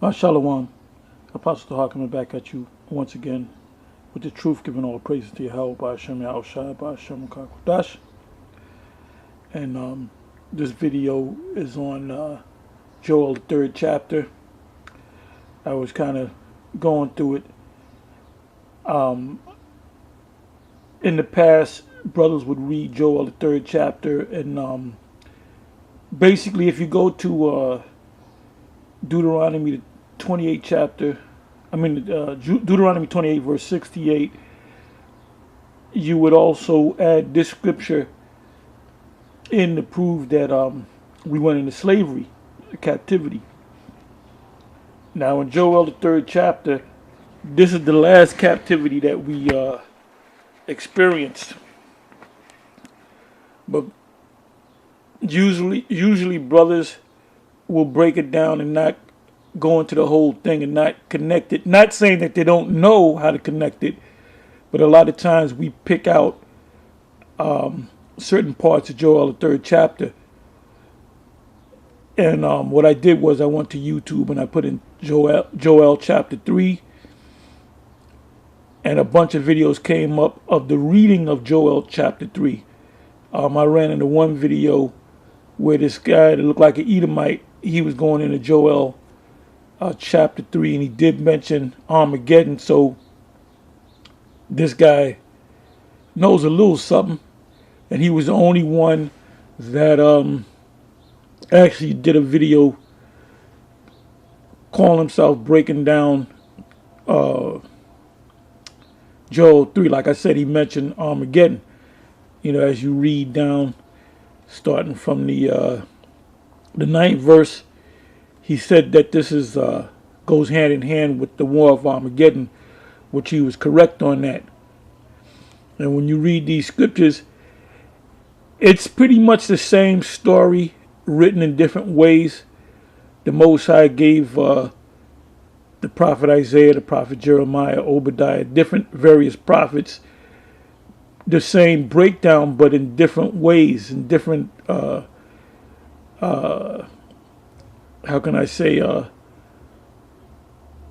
Shalom. Apostle Har coming back at you once again with the truth, giving all praises to Yahweh, by Hashem Yahushua, by Hashem Kakodash. And this video is on Joel, the 3rd chapter. I was kind of going through it. In the past, brothers would read Joel, the 3rd chapter, and basically if you go to Deuteronomy, the 28th chapter, Deuteronomy 28 verse 68, you would also add this scripture in to prove that we went into slavery, captivity. Now in Joel, the 3rd chapter, this is the last captivity that we experienced. But usually brothers will break it down and not go into the whole thing and not connect it. Not saying that they don't know how to connect it, but a lot of times we pick out certain parts of Joel, the 3rd chapter. And what I did was I went to YouTube and I put in Joel chapter 3, and a bunch of videos came up of the reading of Joel chapter 3. I ran into one video where this guy that looked like an Edomite, he was going into Joel chapter 3, and he did mention Armageddon. So this guy knows a little something, and he was the only one that actually did a video calling himself breaking down Joel 3. Like I said, he mentioned Armageddon. You know, as you read down, starting from the 9th verse, he said that this is goes hand in hand with the war of Armageddon, which he was correct on that. And when you read these scriptures, it's pretty much the same story written in different ways. The Most High gave the prophet Isaiah, the prophet Jeremiah, Obadiah, different various prophets, the same breakdown, but in different ways, in different how can I say,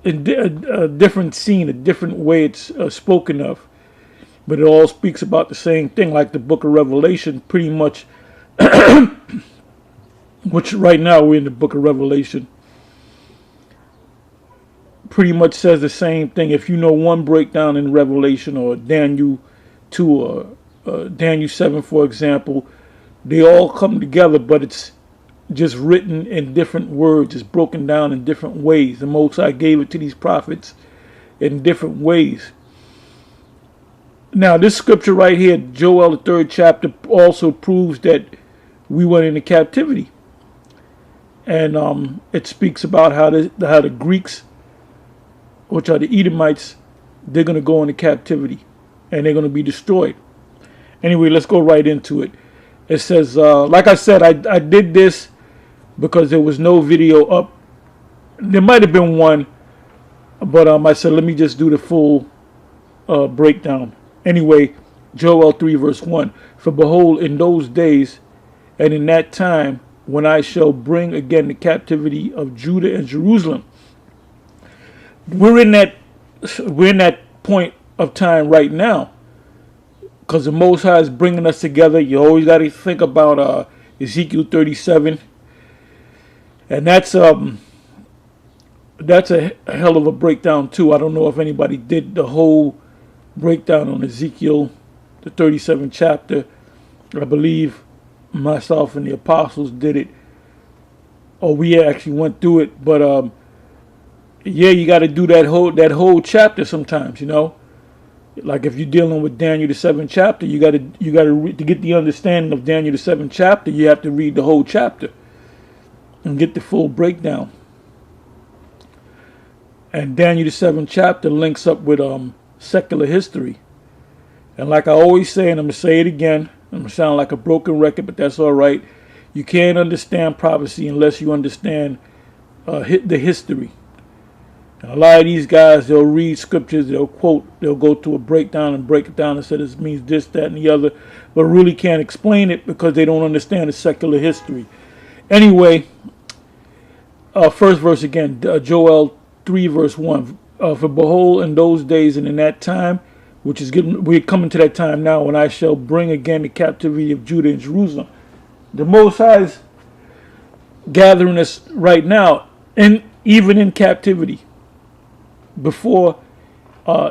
in a different scene, a different way it's spoken of. But it all speaks about the same thing, like the book of Revelation, pretty much, which right now we're in the book of Revelation, pretty much says the same thing. If you know one breakdown in Revelation, or Daniel 2, or Daniel 7, for example, they all come together, but it's just written in different words. It's broken down in different ways. The Most High gave it to these prophets in different ways. Now, this scripture right here, Joel, the 3rd chapter, also proves that we went into captivity. And it speaks about how the Greeks, which are the Edomites, they're going to go into captivity and they're going to be destroyed. Anyway, let's go right into it. It says, like I said, I did this because there was no video up. There might have been one, but I said, let me just do the full breakdown. Anyway, Joel 3 verse 1. For behold, in those days and in that time, when I shall bring again the captivity of Judah and Jerusalem. We're in that point of time right now, because the Most High is bringing us together. You always got to think about Ezekiel 37, and that's a hell of a breakdown too. I don't know if anybody did the whole breakdown on Ezekiel, the 37th chapter. I believe myself and the apostles did it, or we actually went through it. But yeah, you got to do that whole chapter sometimes. You know, like if you're dealing with Daniel the 7th chapter, you got to to get the understanding of Daniel the 7th chapter. You have to read the whole chapter and get the full breakdown. And Daniel the 7th chapter links up with secular history. And like I always say, and I'm gonna say it again, I'm gonna sound like a broken record, but that's all right. You can't understand prophecy unless you understand the history. And a lot of these guys, they'll read scriptures, they'll quote, they'll go to a breakdown and break it down and say this means this, that, and the other, but really can't explain it because they don't understand the secular history. Anyway, First verse again, Joel 3 verse 1. For behold, in those days and in that time, which is getting, we're coming to that time now, when I shall bring again the captivity of Judah and Jerusalem. The Most High is gathering us right now, and even in captivity, before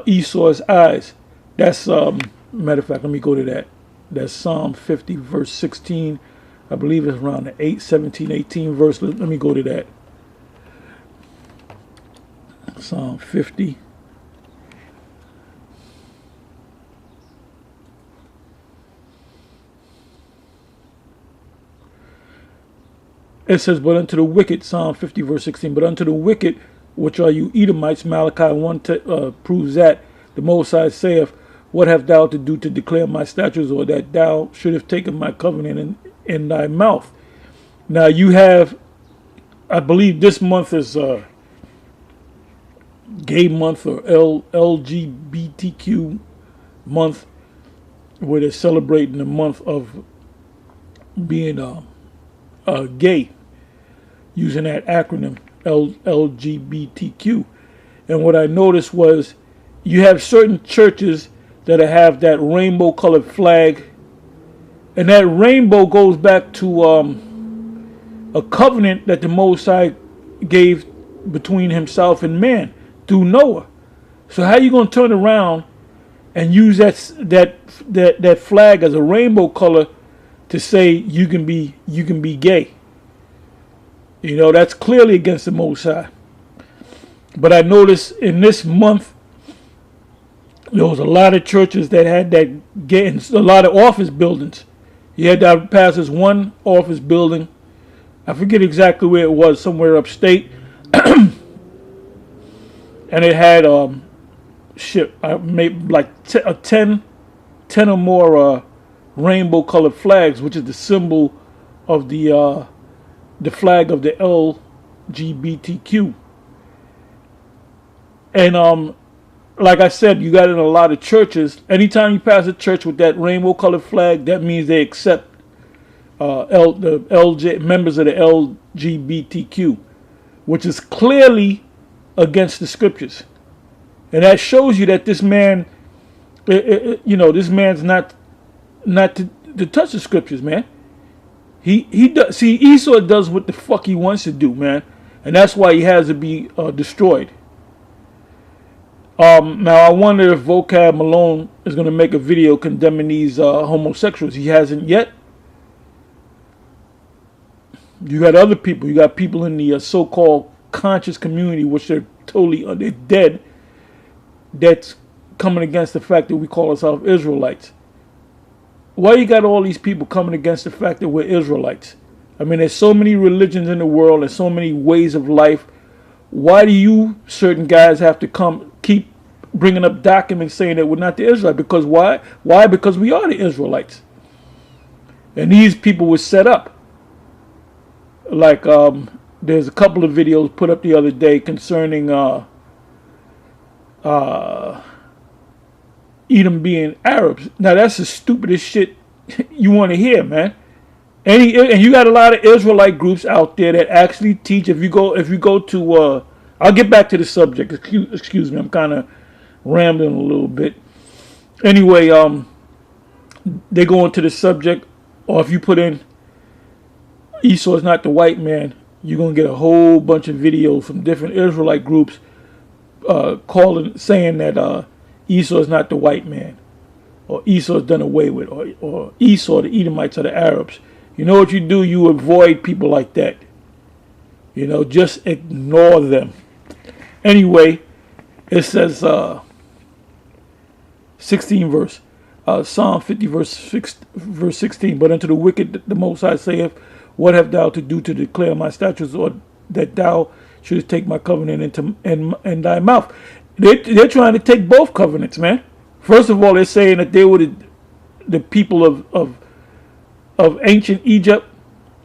Esau's eyes. That's matter of fact, let me go to that. That's Psalm 50 verse 16. I believe it's around the 17, 18 verse. Let me go to that. Psalm 50. It says, but unto the wicked, Psalm 50 verse 16, but unto the wicked, which are you Edomites, Malachi 1 proves that. The Most High saith, what have thou to do to declare my statutes, or that thou should have taken my covenant in thy mouth? Now you have, I believe this month is gay month, or LGBTQ month, where they're celebrating the month of being gay, using that acronym LGBTQ. And what I noticed was you have certain churches that have that rainbow colored flag, and that rainbow goes back to a covenant that the Most High gave between himself and man through Noah. So how you gonna turn around and use that flag as a rainbow color to say you can be gay? You know, that's clearly against the Most High. But I noticed in this month there was a lot of churches that had that gay, and a lot of office buildings. You had to pass this one office building. I forget exactly where it was, somewhere upstate. And it had maybe like 10 or more rainbow colored flags, which is the symbol of the flag of the LGBTQ. And like I said, you got in a lot of churches. Anytime you pass a church with that rainbow colored flag, that means they accept the members of the LGBTQ, which is clearly against the scriptures. And that shows you that this man, this man's not to touch the scriptures, man. He does. See, Esau does what the fuck he wants to do, man, and that's why he has to be destroyed. Now I wonder if Vocab Malone is going to make a video condemning these homosexuals. He hasn't yet. You got other people. You got people in the so-called conscious community, which they're totally they're dead. That's coming against the fact that we call ourselves Israelites. Why you got all these people coming against the fact that we're Israelites? I mean, there's so many religions in the world. There's so many ways of life. Why do you certain guys have to keep bringing up documents saying that we're not the Israelites? Because why? Why? Because we are the Israelites. And these people were set up. Like there's a couple of videos put up the other day concerning Edom being Arabs. Now that's the stupidest shit you want to hear, man. And you got a lot of Israelite groups out there that actually teach. If you go to, I'll get back to the subject. Excuse me, I'm kind of rambling a little bit. Anyway, they go into the subject, or if you put in Esau is not the white man, you're gonna get a whole bunch of videos from different Israelite groups saying that Esau is not the white man, or Esau is done away with, or Esau, the Edomites, are the Arabs. You know what you do? You avoid people like that. You know, just ignore them. Anyway, it says 16 verse, Psalm 50 verse 16. But unto the wicked the Most High saith, what have thou to do to declare my statutes, or that thou shouldest take my covenant in thy mouth? They're trying to take both covenants, man. First of all, they're saying that they were the people of ancient Egypt.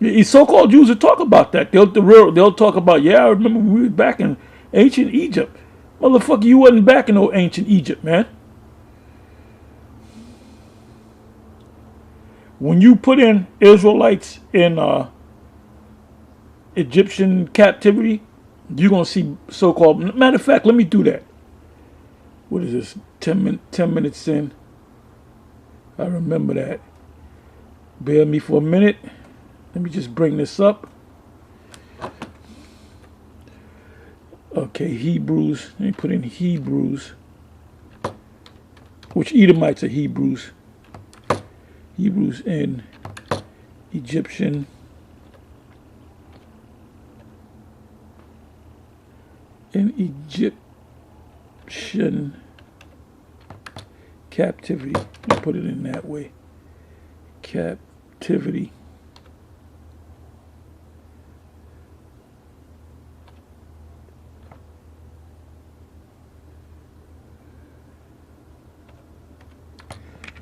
The so-called Jews will talk about that. They'll talk about, yeah, I remember we were back in ancient Egypt. Motherfucker, you wasn't back in no ancient Egypt, man. When you put in Israelites in Egyptian captivity, you're going to see so-called, matter of fact, let me do that. What is this, 10 minutes in? I remember that. Bear with me for a minute. Let me just bring this up. Okay, Hebrews. Let me put in Hebrews. Which Edomites are Hebrews. Hebrews and Egyptian. In Egyptian captivity. Let me put it in that way. Captivity.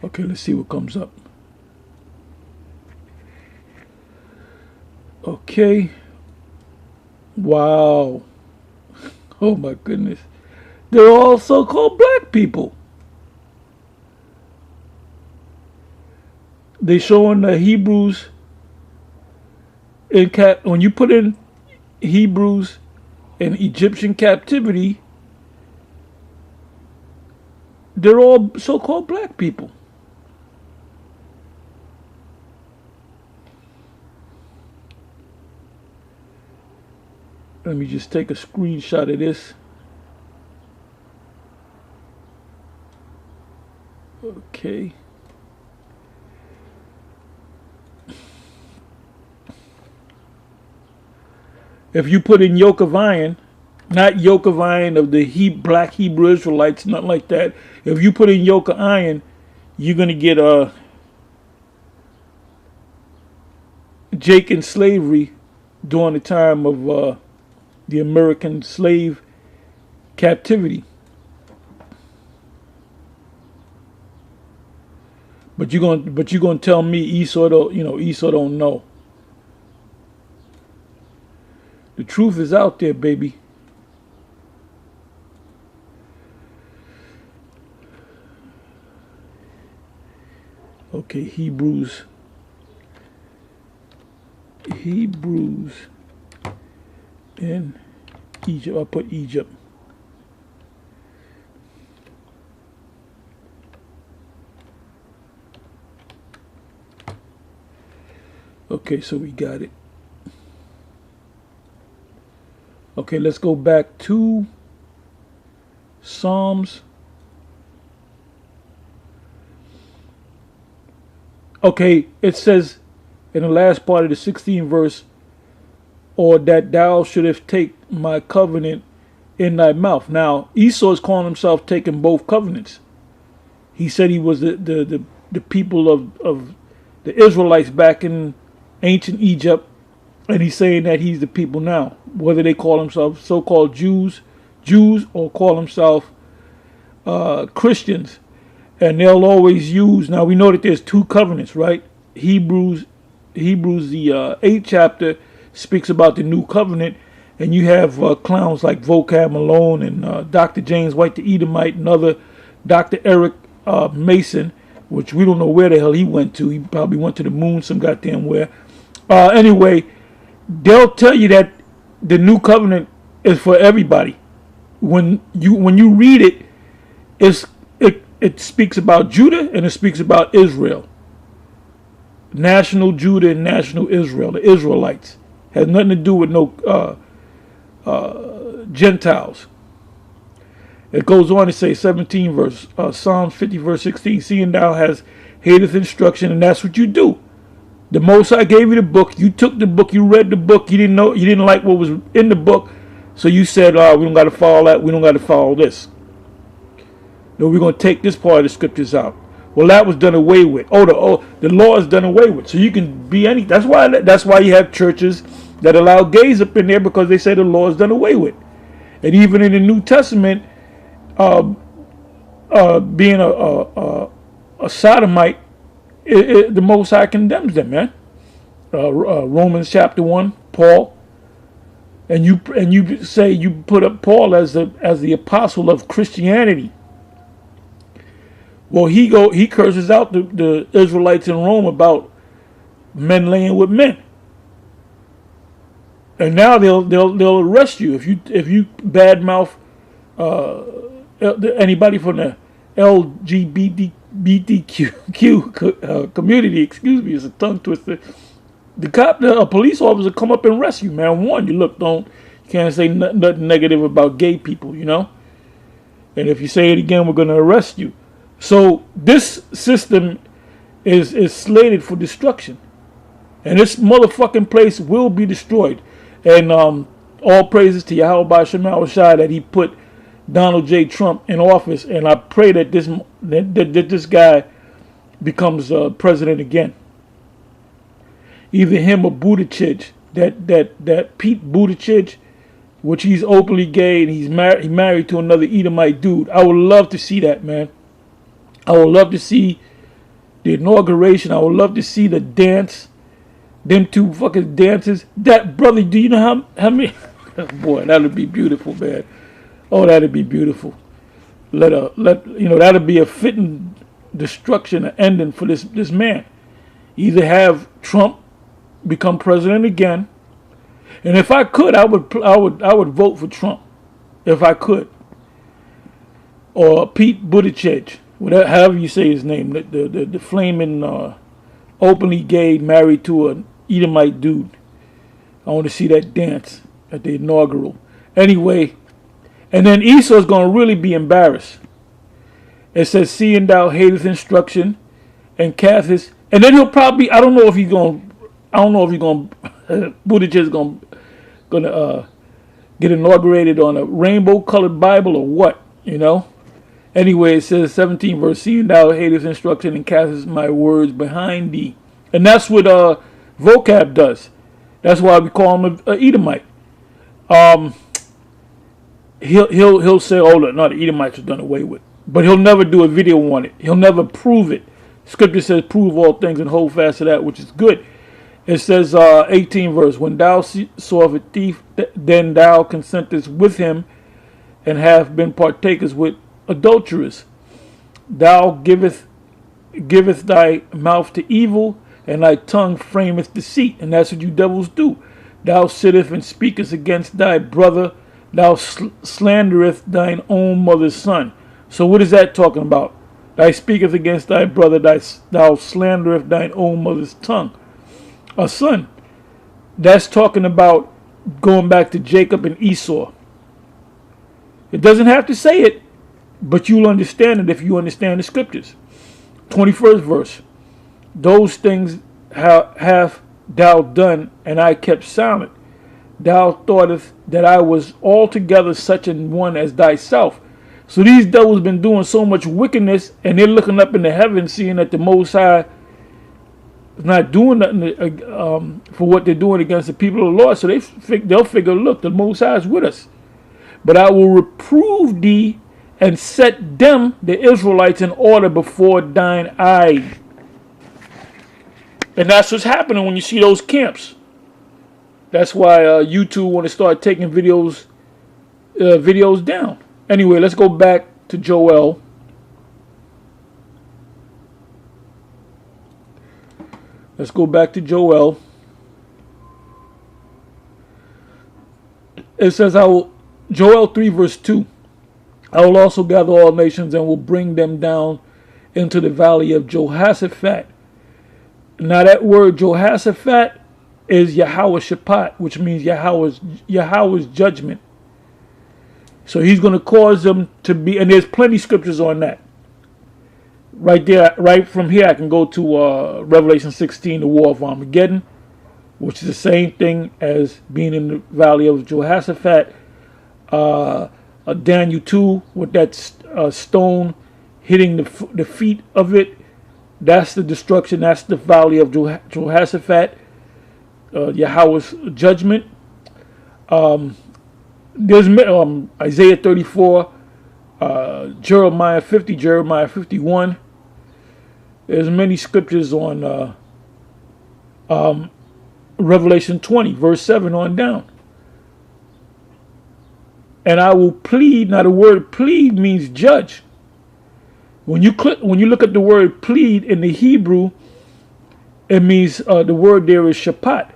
Okay, let's see what comes up. Okay. Wow. Oh my goodness. They're all so-called black people. They showing the Hebrews in when you put in Hebrews and Egyptian captivity, they're all so-called black people. Let me just take a screenshot of this. Okay. If you put in yoke of iron, not yoke of iron of the black Hebrew Israelites, nothing like that. If you put in yoke of iron, you're going to get Jake in slavery during the time of the American slave captivity. But you're gonna tell me Esau don't know. The truth is out there, baby. Okay, Hebrews in Egypt. I'll put Egypt. Okay, so we got it. Okay, let's go back to Psalms. Okay, it says in the last part of the 16th verse, or that thou shouldest take my covenant in thy mouth. Now, Esau is calling himself taking both covenants. He said he was the people of the Israelites back in ancient Egypt, and he's saying that he's the people now. Whether they call themselves so-called Jews, or call themselves Christians, and they'll always use. Now we know that there's two covenants, right? Hebrews the 8th chapter speaks about the new covenant, and you have clowns like Vocab Malone and Dr. James White the Edomite and other Dr. Eric Mason, which we don't know where the hell he went to. He probably went to the moon some goddamn where. Anyway, they'll tell you that the new covenant is for everybody. When you read it, it speaks about Judah and it speaks about Israel. National Judah and national Israel, the Israelites. Has nothing to do with no Gentiles. It goes on to say, 17 verse, Psalms 50 verse 16, seeing thou hast hateth instruction, and that's what you do. The Most High gave you the book, you took the book, you read the book, you didn't like what was in the book, so you said, we don't got to follow that, we don't got to follow this. No, we're going to take this part of the scriptures out. Well, that was done away with. The law is done away with. So you can be any. That's why you have churches that allow gays up in there, because they say the law is done away with. And even in the New Testament, being a sodomite, the Most High condemns them, man. Romans chapter 1, Paul. And you say you put up Paul as the apostle of Christianity. Well, he curses out the Israelites in Rome about men laying with men. And now they'll arrest you if you badmouth anybody from the LGBTQ community. Excuse me, it's a tongue twister. A police officer come up and arrest you, man. Warn you, look, you can't say nothing negative about gay people, you know. And if you say it again, we're going to arrest you. So this system is slated for destruction, and this motherfucking place will be destroyed. And all praises to Yahweh Ba'Shem Shai that he put Donald J. Trump in office, and I pray that this guy becomes president again. Either him or Buttigieg, that Pete Buttigieg, which he's openly gay and he's married to another Edomite dude. I would love to see that, man. I would love to see the inauguration. I would love to see the dance. Them two fucking dances. That, brother, do you know how many? Boy, that would be beautiful, man. Oh, that'd be beautiful. That'd be a fitting destruction, an ending for this man. Either have Trump become president again, and if I could, I would vote for Trump, if I could, or Pete Buttigieg, whatever, however you say his name, the flaming openly gay, married to an Edomite dude. I want to see that dance at the inaugural. Anyway, and then Esau's going to really be embarrassed. It says, seeing thou hateth instruction and casteth, and then he'll probably, Buttigieg is going to get inaugurated on a rainbow-colored Bible or what, you know? Anyway, it says, 17 verse, seeing thou hatest instruction and castest my words behind thee. And that's what vocab does. That's why we call him a Edomite. He'll say, oh, no, the Edomites are done away with. But he'll never do a video on it. He'll never prove it. Scripture says, prove all things and hold fast to that, which is good. It says, 18 verse, when thou sawest a thief, then thou consentest with him, and have been partakers with adulterers. Thou giveth thy mouth to evil, and thy tongue frameth deceit. And that's what you devils do. Thou sittest and speakest against thy brother. Thou slandereth thine own mother's son. So what is that talking about? Thou speakest against thy brother. Thou slandereth thine own mother's tongue. A son. That's talking about going back to Jacob and Esau. It doesn't have to say it, but you'll understand it if you understand the scriptures. 21st verse. Those things have thou done, and I kept silent. Thou thoughtest that I was altogether such an one as thyself. So these devils been doing so much wickedness, and they're looking up in the heavens, seeing that the Most High is not doing nothing for what they're doing against the people of the Lord. So they'll figure, look, the Most High is with us. But I will reprove thee and set them, the Israelites, in order before thine eye. And that's what's happening when you see those camps. That's why YouTube want to start taking videos down. Anyway, let's go back to Joel. Let's go back to Joel. It says, Joel 3 verse 2. I will also gather all nations and will bring them down into the valley of Jehoshaphat. Now that word Jehoshaphat is Yahweh Shaphat, which means Yahweh's judgment. So he's going to cause them to be, and there's plenty of scriptures on that. Right there, right from here, I can go to Revelation 16, the War of Armageddon, which is the same thing as being in the valley of Jehoshaphat. Daniel 2, with that stone hitting the feet of it. That's the destruction. That's the valley of Jehoshaphat. Yahweh's judgment. There's Isaiah 34, Jeremiah 50, Jeremiah 51. There's many scriptures on Revelation 20, verse 7 on down. And I will plead. Now the word plead means judge. When you look at the word plead in the Hebrew, it means the word there is shapat,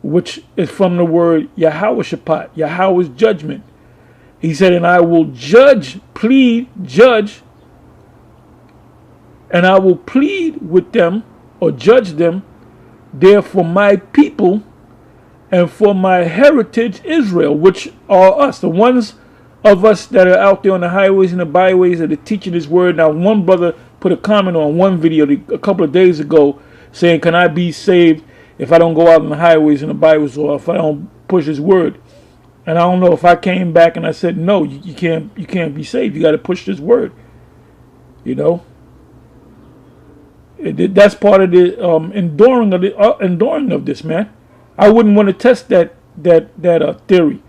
which is from the word Yahweh Shaphat, Yahweh's judgment. He said, and I will judge, and I will plead with them or judge them there for my people and for my heritage Israel, which are us, the ones of us that are out there on the highways and the byways that are teaching his word. Now, one brother put a comment on one video a couple of days ago saying, can I be saved if I don't go out on the highways and the byways, or if I don't push his word? And I don't know if I came back and I said, no, you can't be saved. You got to push this word. You know, that's part of the enduring of this, man. I wouldn't want to test that theory.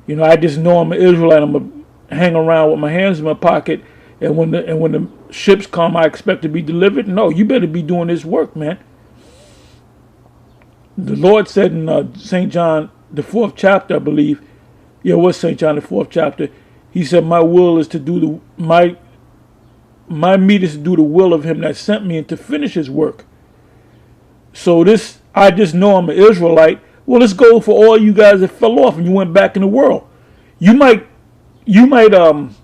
You know, I just know I'm an Israelite. I'm gonna hang around with my hands in my pocket, and when the ships come, I expect to be delivered. No, you better be doing this work, man. The Lord said in St. John, the 4th chapter, I believe. Yeah, it was St. John, the 4th chapter. He said, my will is to do my meat is to do the will of him that sent me and to finish his work. So this, I just know I'm an Israelite. Well, let's go for all you guys that fell off and you went back in the world. You might in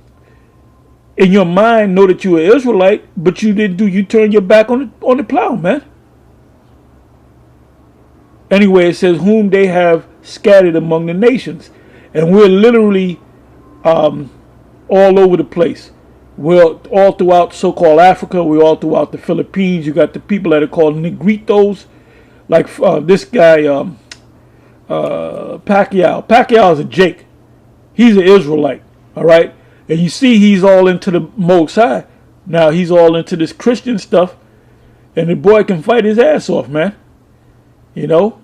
your mind know that you're an Israelite, but you didn't you turned your back on the plow, man. Anyway, it says, whom they have scattered among the nations. And we're literally all over the place. We're all throughout so-called Africa. We're all throughout the Philippines. You got the people that are called Negritos. Like this guy, Pacquiao. Pacquiao is a Jake. He's an Israelite, all right? And you see he's all into the Most High. Now he's all into this Christian stuff. And the boy can fight his ass off, man. You know,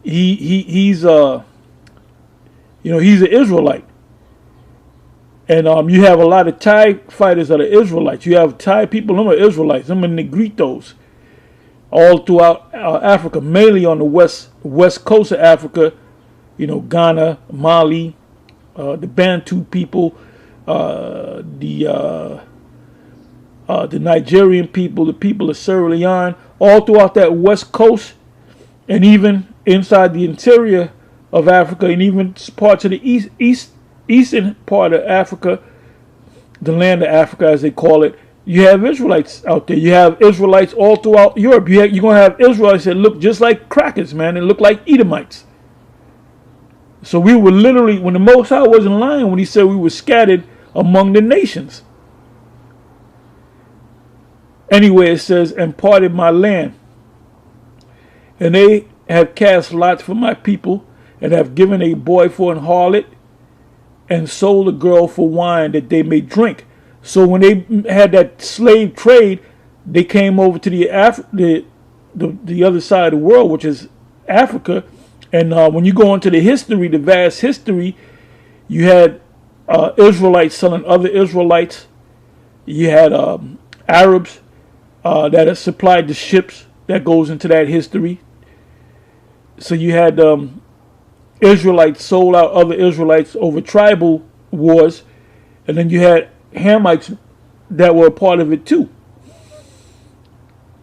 he's an Israelite, and you have a lot of Thai fighters that are Israelites. You have Thai people, them are Israelites, them are Negritos, all throughout Africa, mainly on the west coast of Africa. You know, Ghana, Mali, the Bantu people, the Nigerian people, the people of Sierra Leone, all throughout that west coast. And even inside the interior of Africa, and even parts of the eastern part of Africa, the land of Africa as they call it, you have Israelites out there. You have Israelites all throughout Europe. You're going to have Israelites that look just like crackers, man, and look like Edomites. So we were literally, when the Most High wasn't lying when he said we were scattered among the nations. Anyway, it says, and parted my land. And they have cast lots for my people, and have given a boy for an harlot, and sold a girl for wine that they may drink. So when they had that slave trade, they came over to the other side of the world, which is Africa. And when you go into the history, the vast history, you had Israelites selling other Israelites. You had Arabs that had supplied the ships. That goes into that history. So you had Israelites sold out other Israelites over tribal wars, and then you had Hamites that were a part of it too.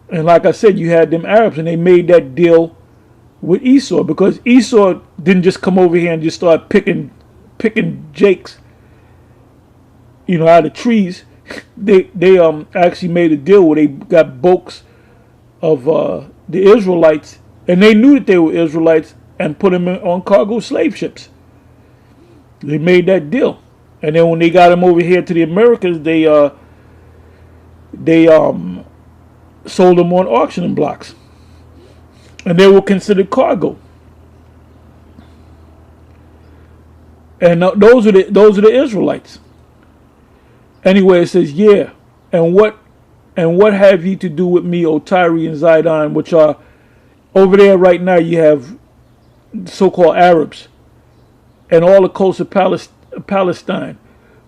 And like I said, you had them Arabs, and they made that deal with Esau, because Esau didn't just come over here and just start picking jakes, out of trees. They actually made a deal where they got bulks of the Israelites, and they knew that they were Israelites, and put them on cargo slave ships. They made that deal, and then when they got them over here to the Americas, they sold them on auction blocks, and they were considered cargo. And those are the Israelites. Anyway, it says, yeah, and what have ye to do with me, O Tyre and Zidon, which are over there right now? You have so-called Arabs and all the coast of Palestine.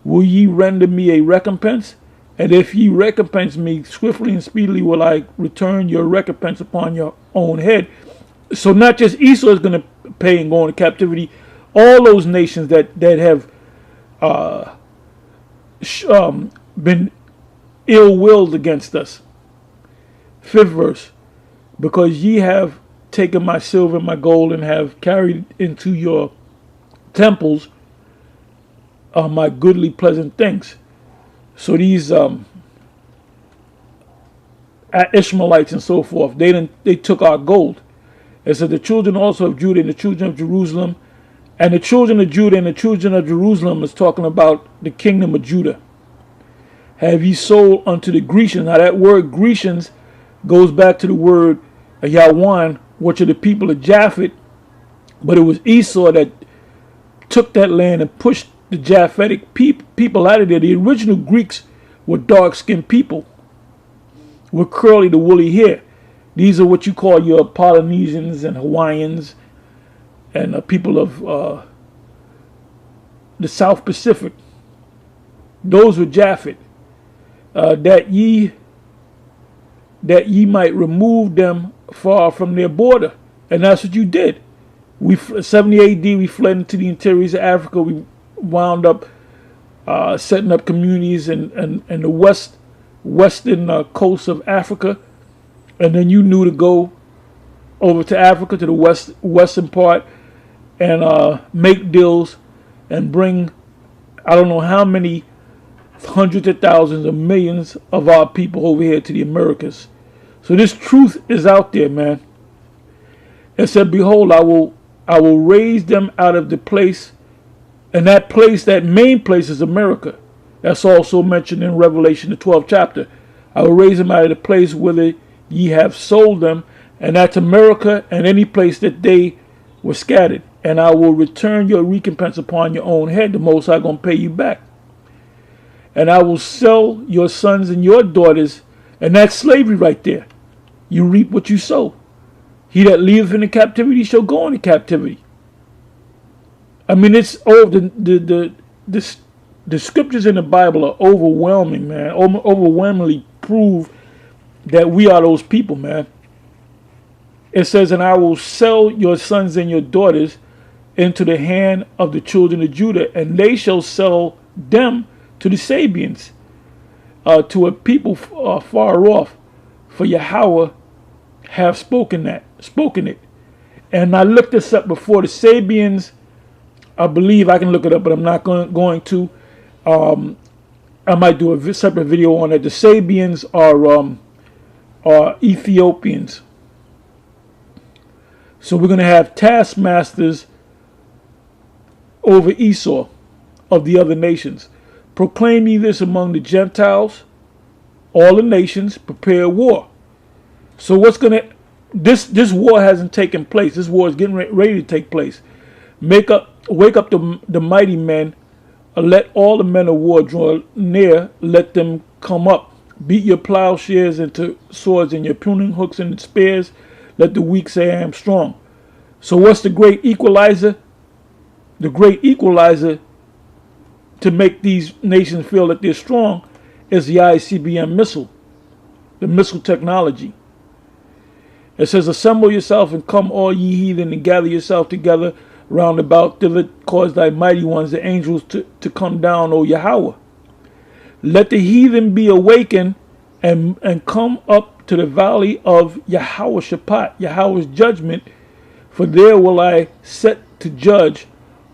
Will ye render me a recompense? And if ye recompense me, swiftly and speedily will I return your recompense upon your own head. So not just Esau is going to pay and go into captivity. All those nations that have been ill-willed against us. 5th verse. Because ye have taken my silver and my gold and have carried into your temples my goodly pleasant things. So these Ishmaelites and so forth, they took our gold. It said the children also of Judah and the children of Jerusalem, and the children of Judah and the children of Jerusalem is talking about the kingdom of Judah. Have ye sold unto the Grecians? Now that word Grecians goes back to the word Yawan, which are the people of Japhet, but it was Esau that took that land and pushed the Japhetic people out of there. The original Greeks were dark-skinned people with curly to woolly hair. These are what you call your Polynesians and Hawaiians and people of the South Pacific. Those were Japhet. That ye might remove them far from their border. And that's what you did. 70 AD, we fled into the interiors of Africa. We wound up setting up communities in the western coast of Africa. And then you knew to go over to Africa, to the western part, and make deals and bring, I don't know how many hundreds of thousands of millions of our people over here to the Americas. So this truth is out there, man. It said, behold, I will raise them out of the place, and that place, that main place, is America. That's also mentioned in Revelation, the 12th chapter. I will raise them out of the place whither ye have sold them, and that's America and any place that they were scattered. And I will return your recompense upon your own head. The Most High going to pay you back. And I will sell your sons and your daughters, and that's slavery right there. You reap what you sow. He that leaveth in the captivity shall go into captivity. I mean, it's the scriptures in the Bible are overwhelming, man. Overwhelmingly prove that we are those people, man. It says, and I will sell your sons and your daughters into the hand of the children of Judah, and they shall sell them to the Sabians, to a people far off. For Yahweh have spoken it. And I looked this up before. The Sabians, I believe, I can look it up, but I'm not going to. I might do a separate video on it. The Sabians are Ethiopians. So we're going to have taskmasters over Esau of the other nations. Proclaim ye this among the Gentiles, all the nations, prepare war. So what's going to, this war hasn't taken place. This war is getting ready to take place. Wake up the mighty men. Let all the men of war draw near. Let them come up. Beat your plowshares into swords and your pruning hooks into spears. Let the weak say, I am strong. So what's the great equalizer? The great equalizer to make these nations feel that they're strong is the ICBM missile, the missile technology. It says, assemble yourself and come all ye heathen and gather yourself together round about till it cause thy mighty ones, the angels, to come down, O Yahweh. Let the heathen be awakened and come up to the valley of Yahweh Shaphat, Yahweh's judgment, for there will I set to judge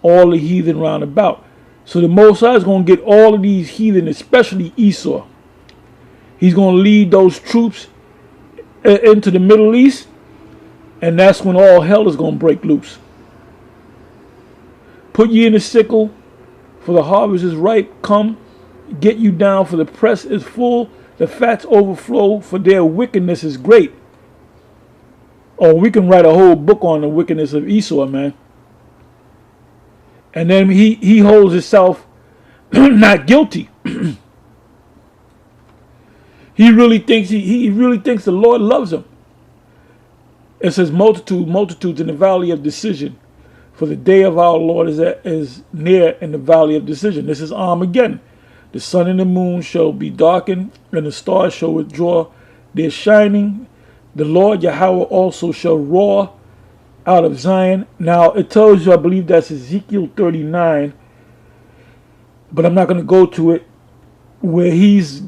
all the heathen round about. So the Most High is going to get all of these heathen, especially Esau. He's going to lead those troops into the Middle East, and that's when all hell is going to break loose. Put ye in the sickle, for the harvest is ripe. Come, get you down, for the press is full. The fats overflow, for their wickedness is great. Oh, we can write a whole book on the wickedness of Esau, man. And then he holds himself not guilty. He really thinks the Lord loves him. It says multitudes in the valley of decision. For the day of our Lord is near in the valley of decision. This is Armageddon. The sun and the moon shall be darkened, and the stars shall withdraw their shining. The Lord Yahweh also shall roar out of Zion. Now it tells you, I believe that's Ezekiel 39, but I'm not going to go to it, where he's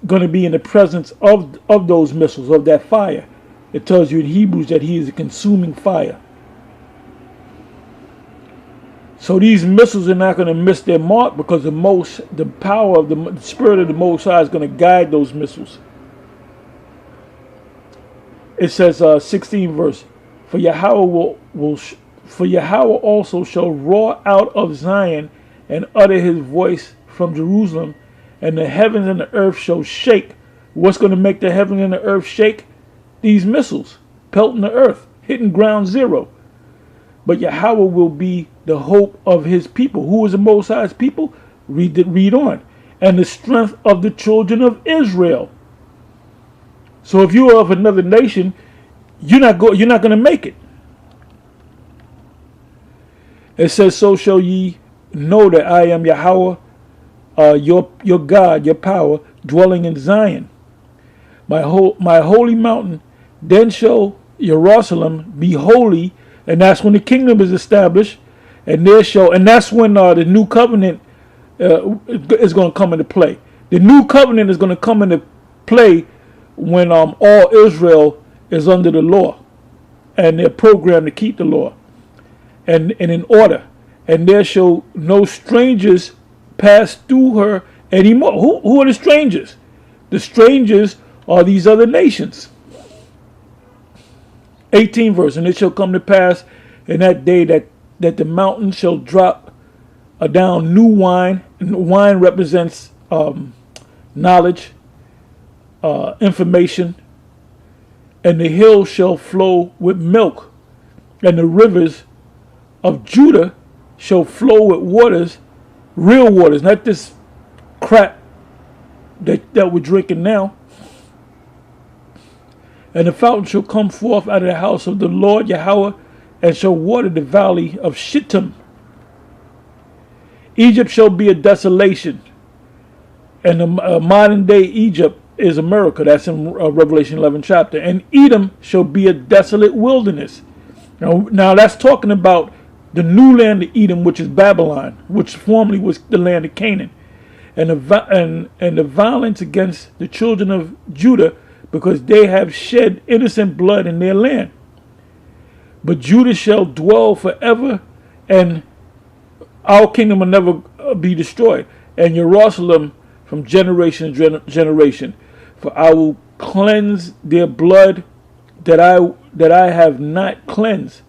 going to be in the presence of those missiles, of that fire. It tells you in Hebrews that he is a consuming fire. So these missiles are not going to miss their mark, because the power of the Spirit of the Most High is going to guide those missiles. It says, 16 verse, for Yahweh for Yahweh also shall roar out of Zion and utter his voice from Jerusalem, and the heavens and the earth shall shake. What's going to make the heavens and the earth shake? These missiles pelting the earth, hitting ground zero. But Yahweh will be the hope of his people. Who is the Most High's people? Read on. And the strength of the children of Israel. So if you are of another nation, you're not going to make it. It says, so shall ye know that I am Yahweh, your God, your power, dwelling in Zion, my holy mountain. Then shall Jerusalem be holy, and that's when the kingdom is established, and that's when the new covenant is going to come into play. The new covenant is going to come into play when all Israel is under the law, and they're programmed to keep the law, and in order, and there shall no strangers pass through her anymore. Who are the strangers? The strangers are these other nations. 18 verse, and it shall come to pass in that day that the mountain shall drop down new wine. And wine represents knowledge, information, and the hill shall flow with milk, and the rivers of Judah shall flow with waters, real waters, not this crap that we're drinking now. And the fountain shall come forth out of the house of the Lord Yahweh, and shall water the valley of Shittim. Egypt shall be a desolation, and the modern day Egypt is America. That's in Revelation 11 chapter. And Edom shall be a desolate wilderness. Now that's talking about the new land of Edom, which is Babylon, which formerly was the land of Canaan, and the violence against the children of Judah, because they have shed innocent blood in their land. But Judah shall dwell forever, and our kingdom will never be destroyed, and Jerusalem from generation to generation. For I will cleanse their blood that I have not cleansed.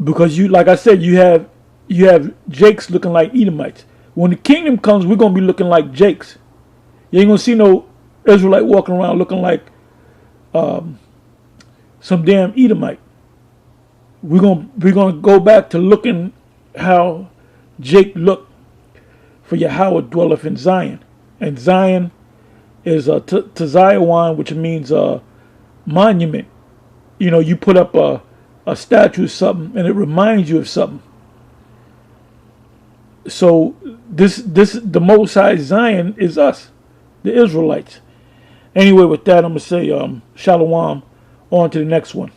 Because like I said, you have Jakes looking like Edomites. When the kingdom comes, we're gonna be looking like Jakes. You ain't gonna see no Israelite walking around looking like some damn Edomite. We're gonna go back to looking how Jake looked. For Yahweh dwelleth in Zion, and Zion is Tzion, which means monument. You put up a statue of something, and it reminds you of something. So the Most High Zion is us, the Israelites. Anyway, with that, I'm going to say shalom, on to the next one.